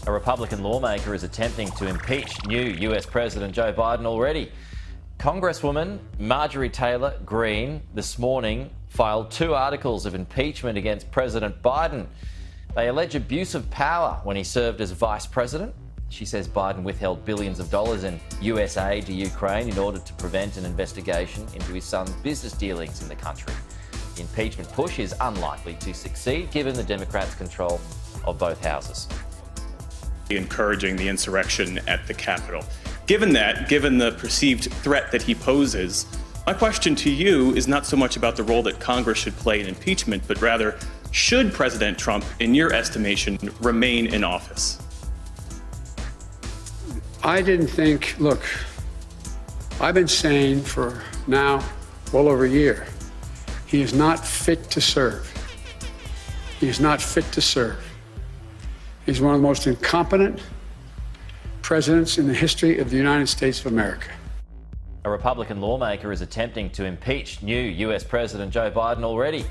A Republican lawmaker is attempting to impeach new US President Joe Biden already. Congresswoman Marjorie Taylor Greene this morning filed 2 articles of impeachment against President Biden. They allege abuse of power when he served as vice president. She says Biden withheld billions of dollars in US aid to Ukraine in order to prevent an investigation into his son's business dealings in the country. The impeachment push is unlikely to succeed given the Democrats' control of both houses. Encouraging the insurrection at the Capitol. Given the perceived threat that he poses, my question to you is not so much about the role that Congress should play in impeachment, but rather, should President Trump, in your estimation, remain in office? I didn't think, look, I've been saying for now well over a year, he is not fit to serve. He is not fit to serve. He's one of the most incompetent presidents in the history of the United States of America. A Republican lawmaker is attempting to impeach new US President Joe Biden already.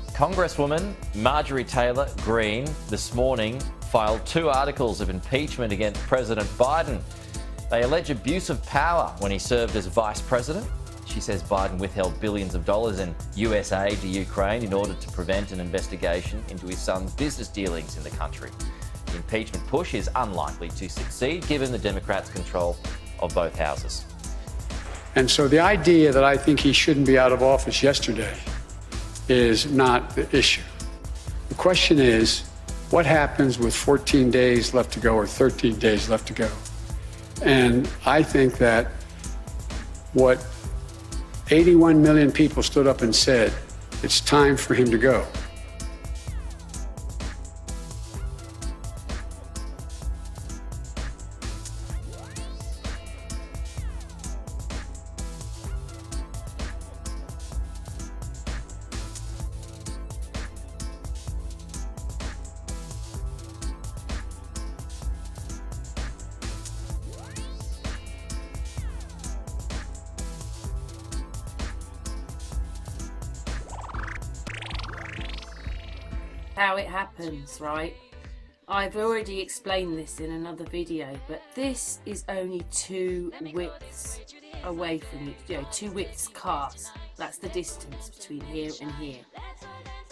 Congresswoman Marjorie Taylor Greene this morning filed 2 articles of impeachment against President Biden. They allege abuse of power when he served as vice president. She says Biden withheld billions of dollars in US aid to Ukraine in order to prevent an investigation into his son's business dealings in the country. The impeachment push is unlikely to succeed given the Democrats' control of both houses. And so the idea that I think he shouldn't be out of office yesterday is not the issue. The question is, what happens with 14 days left to go or 13 days left to go? And I think that what 81 million people stood up and said, it's time for him to go. How it happens, right? I've already explained this in another video, but this is only 2 widths away from you, 2 widths cars. That's the distance between here and here.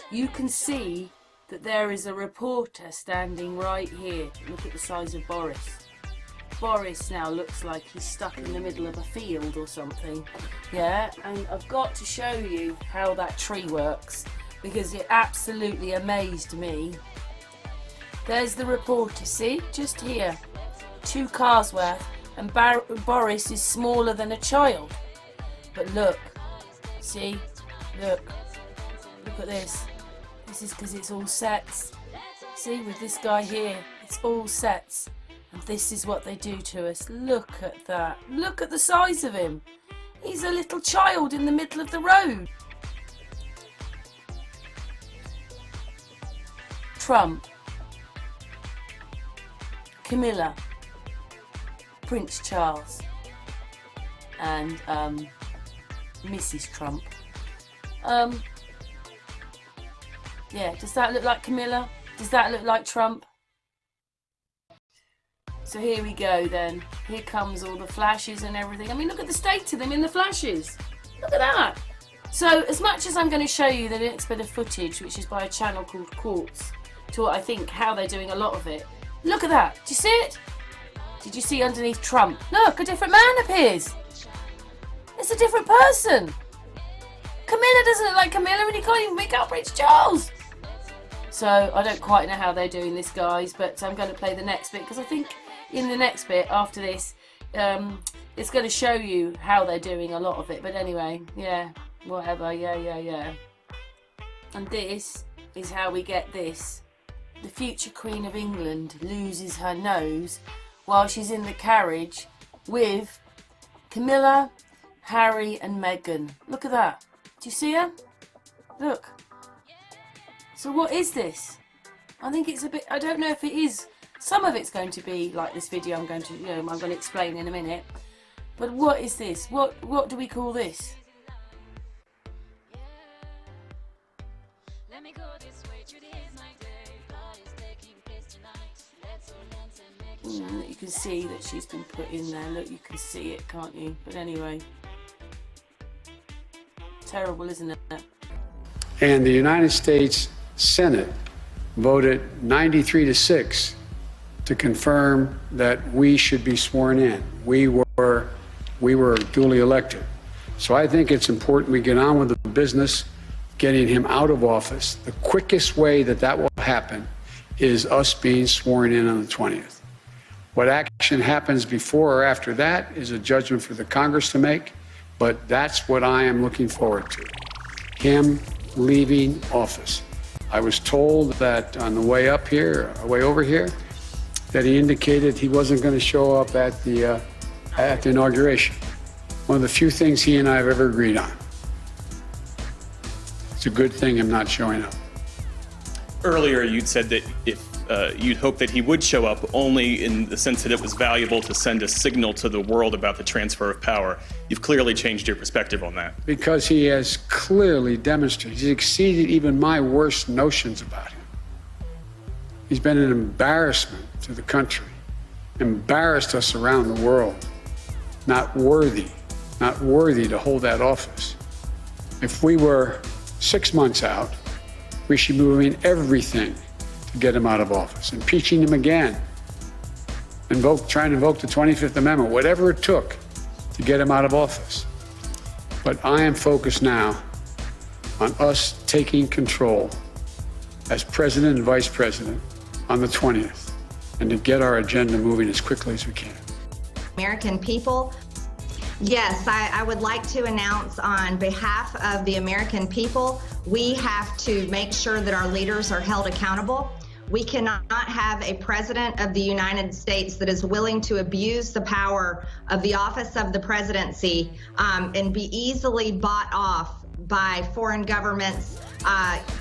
You can see that there is a reporter standing right here. Look at the size of Boris. Boris now looks like he's stuck in the middle of a field or something. Yeah, and I've got to show you how that tree works, because it absolutely amazed me. There's the reporter, see, just here, 2 cars worth, and Boris is smaller than a child. But look, see, look at this. This is because it's all sets. See, with this guy here, it's all sets. And this is what they do to us. Look at that. Look at the size of him. He's a little child in the middle of the road. Trump, Camilla, Prince Charles, and Mrs. Trump. Yeah, does that look like Camilla? Does that look like Trump? So here we go then. Here comes all the flashes and everything. I mean, look at the state of them in the flashes. Look at that. So as much as I'm going to show you the next bit of footage, which is by a channel called Quartz, to what I think how they're doing a lot of it. Look at that. Do you see it? Did you see underneath Trump? Look, a different man appears. It's a different person. Camilla doesn't look like Camilla, and you can't even make out Prince Charles. So I don't quite know how they're doing this, guys, but I'm going to play the next bit, because I think in the next bit after this, it's going to show you how they're doing a lot of it. But anyway, yeah, whatever, yeah. And this is how we get this. The future Queen of England loses her nose while she's in the carriage with Camilla, Harry and Meghan. Look at that. Do you see her? Look. So what is this? I think it's a bit, I don't know if it is. Some of it's going to be like this video I'm going to explain in a minute. But what is this? What do we call this? Let me go this way through this night. Party's taking place tonight. Let's all dance You can see that she's been put in there. Look, you can see it, can't you? But anyway, terrible, isn't it? And the United States Senate voted 93-6 to confirm that we should be sworn in. We were duly elected. So I think it's important we get on with the business, getting him out of office. The quickest way that will happen is us being sworn in on the 20th. What action happens before or after that is a judgment for the Congress to make, but that's what I am looking forward to, him leaving office. I was told that on the way over here, that he indicated he wasn't going to show up at the inauguration. One of the few things he and I have ever agreed on. It's a good thing I'm not showing up. Earlier, you'd said that if you'd hope that he would show up only in the sense that it was valuable to send a signal to the world about the transfer of power. You've clearly changed your perspective on that. Because he has clearly demonstrated, he's exceeded even my worst notions about him. He's been an embarrassment to the country, embarrassed us around the world, not worthy to hold that office. If we were 6 months out, we should be doing everything to get him out of office, impeaching him again, trying to invoke the 25th Amendment, whatever it took to get him out of office. But I am focused now on us taking control as president and vice president on the 20th, and to get our agenda moving as quickly as we can. American people, yes, I would like to announce on behalf of the American people, we have to make sure that our leaders are held accountable. We cannot have a president of the United States that is willing to abuse the power of the office of the presidency and be easily bought off by foreign governments,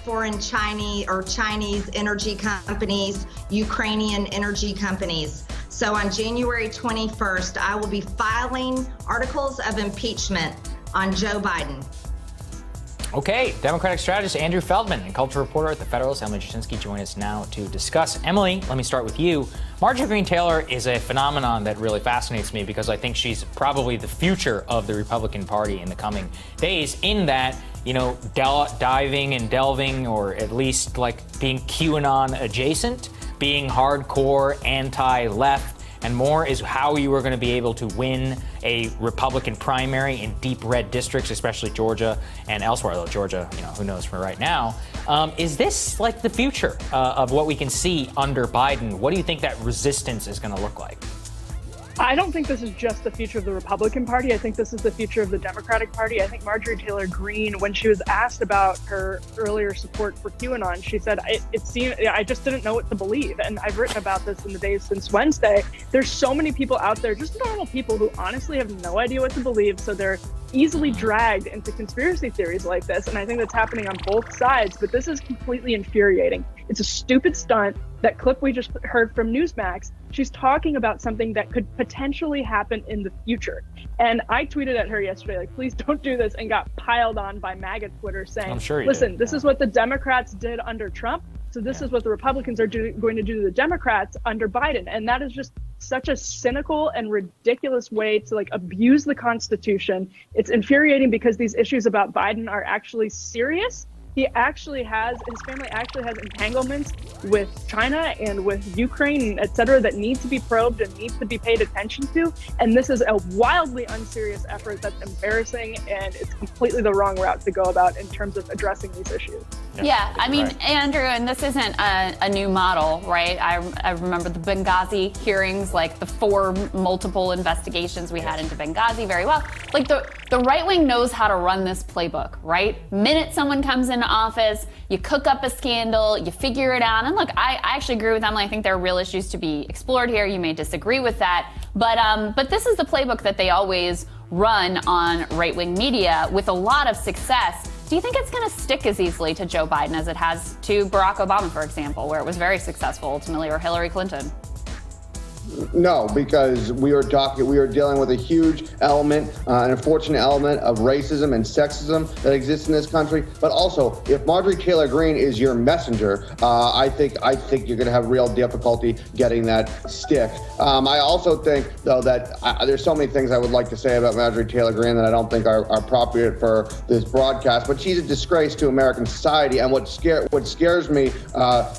foreign Chinese energy companies, Ukrainian energy companies. So on January 21st, I will be filing articles of impeachment on Joe Biden. Okay, Democratic strategist Andrew Feldman and culture reporter at The Federalist, Emily Jasinski, join us now to discuss. Emily, let me start with you. Marjorie Greene Taylor is a phenomenon that really fascinates me because I think she's probably the future of the Republican Party in the coming days, in that, diving and delving, or at least like being QAnon adjacent, being hardcore anti-left, and more is how you are going to be able to win a Republican primary in deep red districts, especially Georgia and elsewhere, although Georgia, who knows for right now. Is this like the future of what we can see under Biden? What do you think that resistance is going to look like? I don't think this is just the future of the Republican Party. I think this is the future of the Democratic Party. I think Marjorie Taylor Greene, when she was asked about her earlier support for QAnon, she said, it seemed, I just didn't know what to believe. And I've written about this in the days since Wednesday. There's so many people out there, just normal people, who honestly have no idea what to believe. So they're easily dragged into conspiracy theories like this. And I think that's happening on both sides. But this is completely infuriating. It's a stupid stunt. That clip we just heard from Newsmax, she's talking about something that could potentially happen in the future. And I tweeted at her yesterday, like, please don't do this, and got piled on by MAGA Twitter saying, listen, this is what the Democrats did under Trump. So this is what the Republicans are going to do to the Democrats under Biden. And that is just such a cynical and ridiculous way to abuse the Constitution. It's infuriating because these issues about Biden are actually serious. His family actually has entanglements with China and with Ukraine, et cetera, that need to be probed and need to be paid attention to. And this is a wildly unserious effort that's embarrassing, and it's completely the wrong route to go about in terms of addressing these issues. Yeah, I mean, Andrew, and this isn't a new model, right? I remember the Benghazi hearings, like the 4 multiple investigations we had into Benghazi very well. Like the right wing knows how to run this playbook, right? Minute someone comes into office, you cook up a scandal, you figure it out. And look, I actually agree with Emily. I think there are real issues to be explored here. You may disagree with that, but this is the playbook that they always run on right-wing media with a lot of success. Do you think it's going to stick as easily to Joe Biden as it has to Barack Obama, for example, where it was very successful ultimately, or Hillary Clinton? No, because we are dealing with a huge element, an unfortunate element of racism and sexism that exists in this country. But also, if Marjorie Taylor Greene is your messenger, I think you're going to have real difficulty getting that stick. I also think, though, that there's so many things I would like to say about Marjorie Taylor Greene that I don't think are appropriate for this broadcast. But she's a disgrace to American society, and what scares me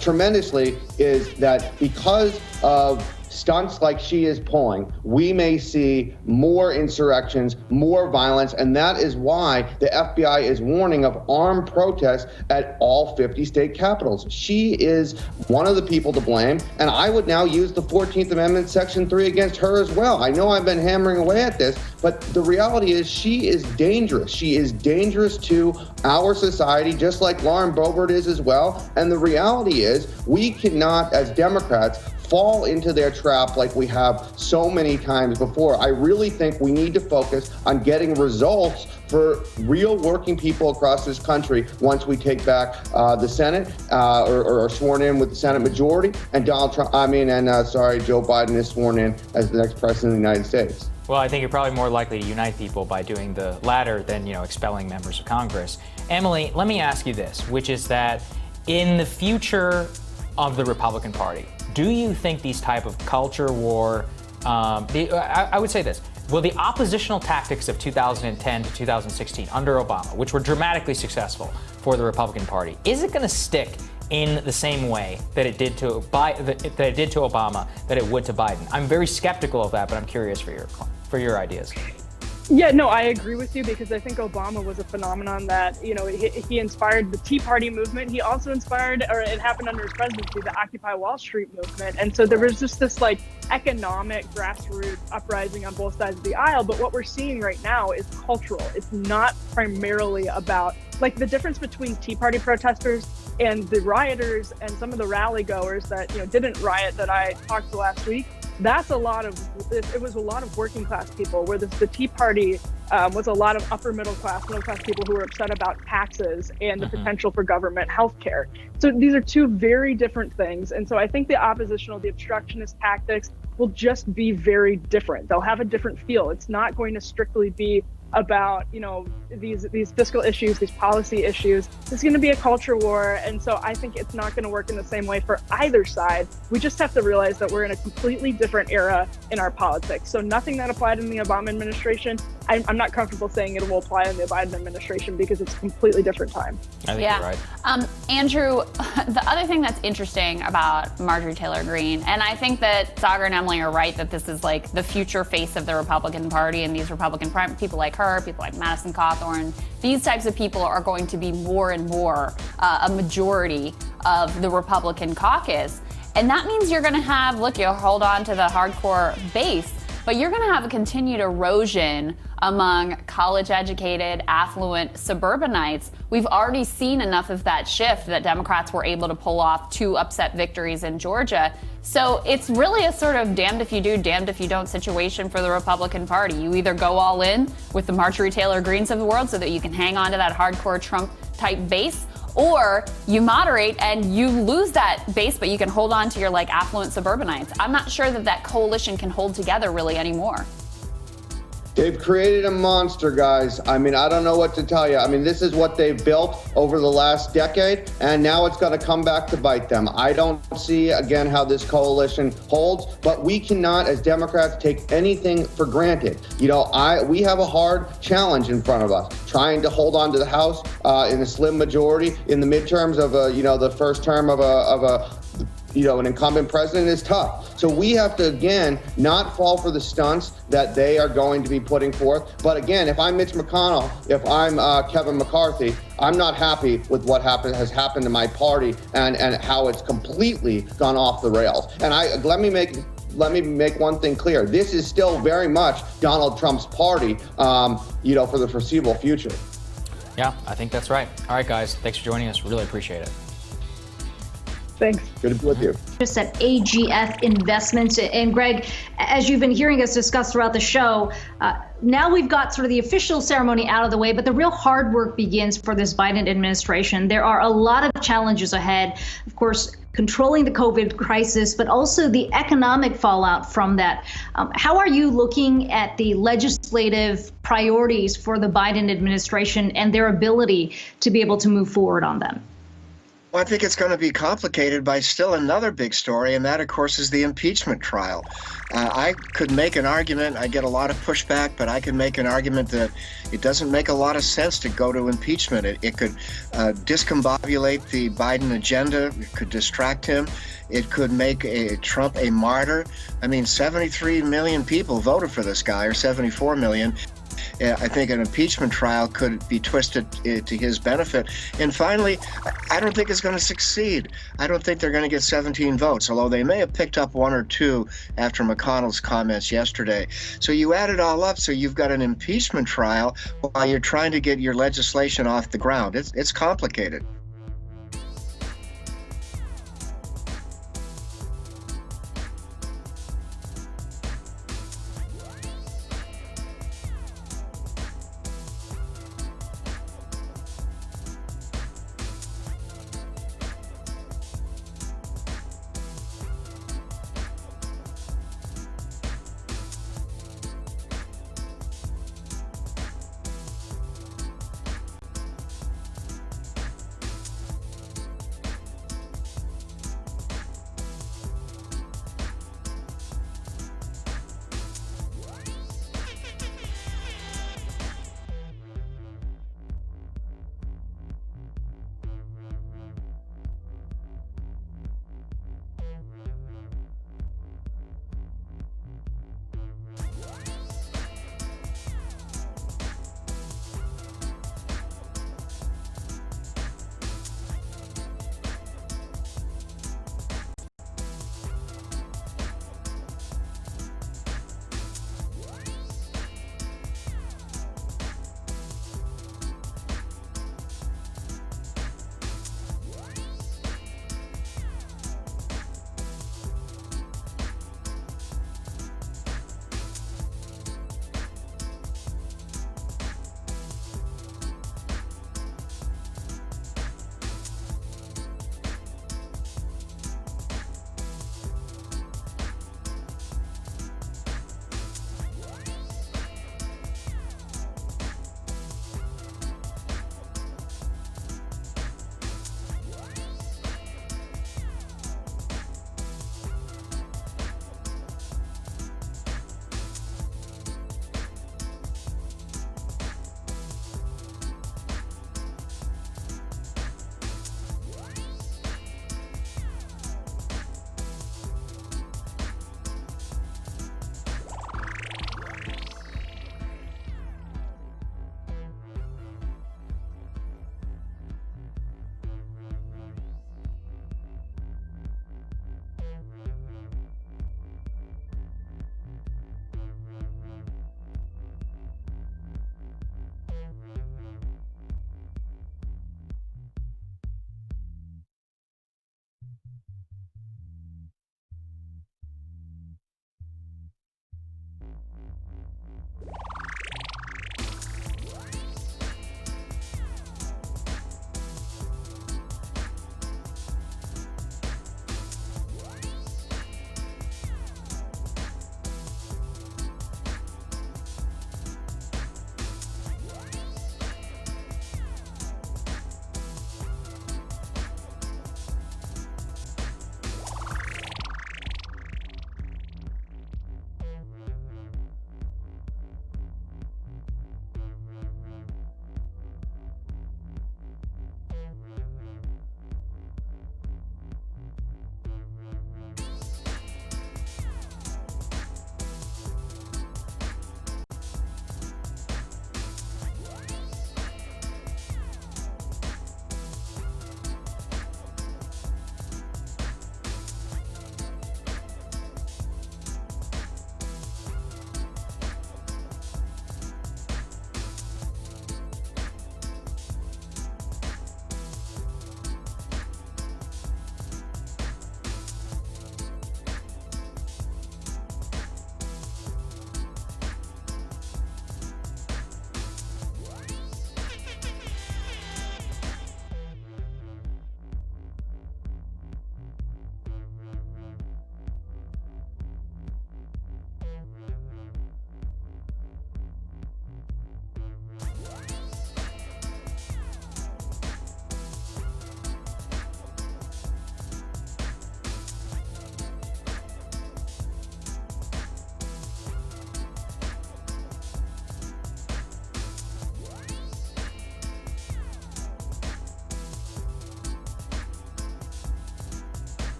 tremendously is that because of stunts like she is pulling, we may see more insurrections, more violence, and that is why the FBI is warning of armed protests at all 50 state capitals. She is one of the people to blame, and I would now use the 14th Amendment, Section 3 against her as well. I know I've been hammering away at this, but the reality is she is dangerous. She is dangerous to our society, just like Lauren Boebert is as well. And the reality is we cannot, as Democrats, fall into their trap like we have so many times before. I really think we need to focus on getting results for real working people across this country once we take back the Senate or are sworn in with the Senate majority, and Joe Biden is sworn in as the next president of the United States. Well, I think you're probably more likely to unite people by doing the latter than, expelling members of Congress. Emily, let me ask you this, which is that in the future of the Republican Party, do you think these type of culture war, I would say this, will the oppositional tactics of 2010 to 2016 under Obama, which were dramatically successful for the Republican Party, is it going to stick in the same way that it did to Obama, that it would to Biden? I'm very skeptical of that, but I'm curious for your ideas. Yeah, no, I agree with you, because I think Obama was a phenomenon that, he inspired the Tea Party movement. He also inspired, or it happened under his presidency, the Occupy Wall Street movement. And so there was just this economic grassroots uprising on both sides of the aisle. But what we're seeing right now is cultural. It's not primarily about, the difference between Tea Party protesters and the rioters and some of the rally goers that, didn't riot that I talked to last week. It was a lot of working class people, where the Tea Party was a lot of middle class people who were upset about taxes and the potential for government health care. So these are two very different things. And so I think the obstructionist tactics will just be very different. They'll have a different feel. It's not going to strictly be about these fiscal issues, these policy issues. It's going to be a culture war, and so I think it's not going to work in the same way for either side. We just have to realize that we're in a completely different era in our politics. So nothing that applied in the Obama administration, I'm not comfortable saying it will apply in the Biden administration, because it's a completely different time. I think you're right. Andrew, the other thing that's interesting about Marjorie Taylor Greene, and I think that Sagar and Emily are right that this is the future face of the Republican Party, and these Republican people like her, people like Madison Cawthorn, these types of people are going to be more and more a majority of the Republican caucus. And that means you're going to have, you'll hold on to the hardcore base, but you're going to have a continued erosion among college-educated, affluent suburbanites. We've already seen enough of that shift that Democrats were able to pull off 2 upset victories in Georgia. So it's really a sort of damned if you do, damned if you don't situation for the Republican Party. You either go all in with the Marjorie Taylor Greenes of the world so that you can hang on to that hardcore Trump-type base, or you moderate and you lose that base, but you can hold on to your affluent suburbanites. I'm not sure that coalition can hold together really anymore. They've created a monster, guys. I don't know what to tell you. This is what they've built over the last decade, and now it's going to come back to bite them. I don't see, again, how this coalition holds, but we cannot, as Democrats, take anything for granted. We have a hard challenge in front of us, trying to hold on to the House in a slim majority in the midterms of the first term of an incumbent president is tough. So we have to, again, not fall for the stunts that they are going to be putting forth. But again, if I'm Mitch McConnell, if I'm Kevin McCarthy, I'm not happy with what has happened to my party and how it's completely gone off the rails. And let me make one thing clear. This is still very much Donald Trump's party, for the foreseeable future. Yeah, I think that's right. All right, guys, thanks for joining us. Really appreciate it. Thanks. Good to be with you. Just at AGF Investments. And Greg, as you've been hearing us discuss throughout the show, now we've got sort of the official ceremony out of the way, but the real hard work begins for this Biden administration. There are a lot of challenges ahead. Of course, controlling the COVID crisis, but also the economic fallout from that. How are you looking at the legislative priorities for the Biden administration and their ability to be able to move forward on them? Well, I think it's going to be complicated by still another big story, and that, of course, is the impeachment trial. I could make an argument, I get a lot of pushback, but I can make an argument that it doesn't make a lot of sense to go to impeachment. It could discombobulate the Biden agenda, it could distract him, it could make Trump a martyr. I mean, 73 million people voted for this guy, or 74 million. I think an impeachment trial could be twisted to his benefit. And finally, I don't think it's going to succeed. I don't think they're going to get 17 votes, although they may have picked up 1 or 2 after McConnell's comments yesterday. So you add it all up, so you've got an impeachment trial while you're trying to get your legislation off the ground. It's complicated.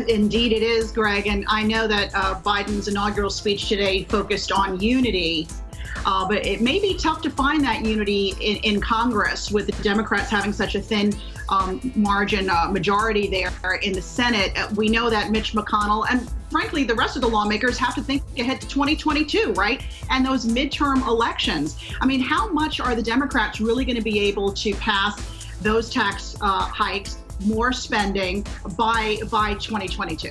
Indeed, it is, Greg. And I know that Biden's inaugural speech today focused on unity. But it may be tough to find that unity in Congress with the Democrats having such a thin margin majority there in the Senate. We know that Mitch McConnell and frankly, the rest of the lawmakers have to think ahead to 2022, right? And those midterm elections. I mean, how much are the Democrats really going to be able to pass those tax hikes, more spending by 2022?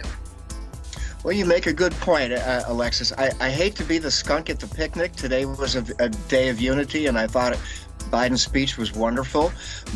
Well, you make a good point, Alexis. I hate to be the skunk at the picnic. Today was a day of unity, and I thought Biden's speech was wonderful.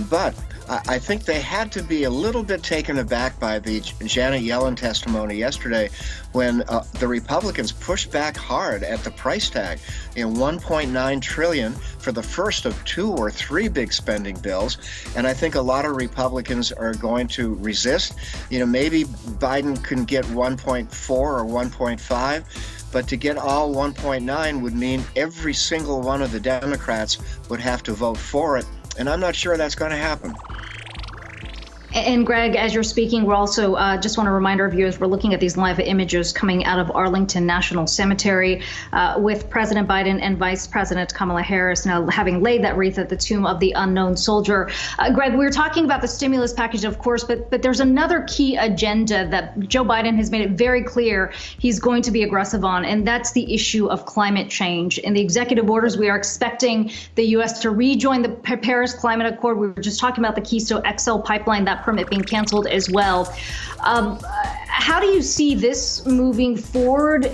But I think they had to be a little bit taken aback by the Janet Yellen testimony yesterday when the Republicans pushed back hard at the price tag in $1.9 trillion for the first of 2 or 3 big spending bills. And I think a lot of Republicans are going to resist. Maybe Biden can get 1.4 or 1.5. But to get all 1.9 would mean every single one of the Democrats would have to vote for it. And I'm not sure that's going to happen. And Greg, as you're speaking, we're also just want to remind our viewers, we're looking at these live images coming out of Arlington National Cemetery with President Biden and Vice President Kamala Harris now having laid that wreath at the tomb of the unknown soldier. Greg, we were talking about the stimulus package, of course, but there's another key agenda that Joe Biden has made it very clear he's going to be aggressive on, and that's the issue of climate change. In the executive orders, we are expecting the U.S. to rejoin the Paris Climate Accord. We were just talking about the Keystone XL pipeline, that permit being canceled as well. How do you see this moving forward?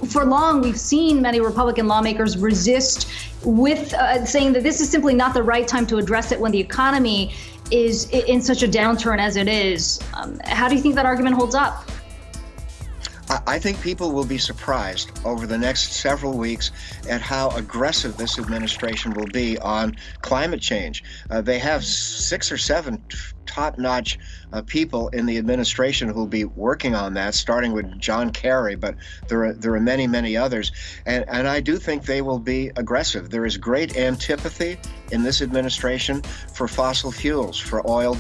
For long, we've seen many Republican lawmakers resist with saying that this is simply not the right time to address it when the economy is in such a downturn as it is. How do you think that argument holds up? I think people will be surprised over the next several weeks at how aggressive this administration will be on climate change. They have 6 or 7 top-notch people in the administration who will be working on that, starting with John Kerry, but there are many, many others. And I do think they will be aggressive. There is great antipathy in this administration for fossil fuels, for oil,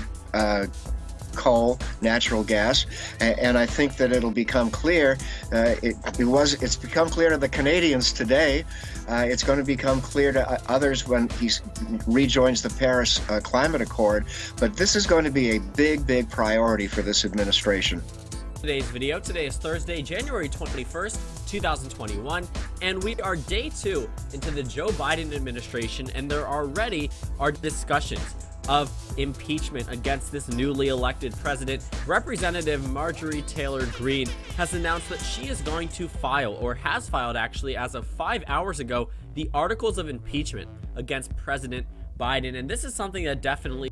coal, natural gas, and I think that it'll become clear. It's become clear to the Canadians today. It's going to become clear to others when he rejoins the Paris Climate Accord. But this is going to be a big, big priority for this administration. Today's video. Today is Thursday, January 21st, 2021, and we are day 2 into the Joe Biden administration, and there already are discussions of impeachment against this newly elected president. Representative Marjorie Taylor Greene has announced that she is going to file, or has filed actually as of 5 hours ago, the articles of impeachment against President Biden. And this is something that definitely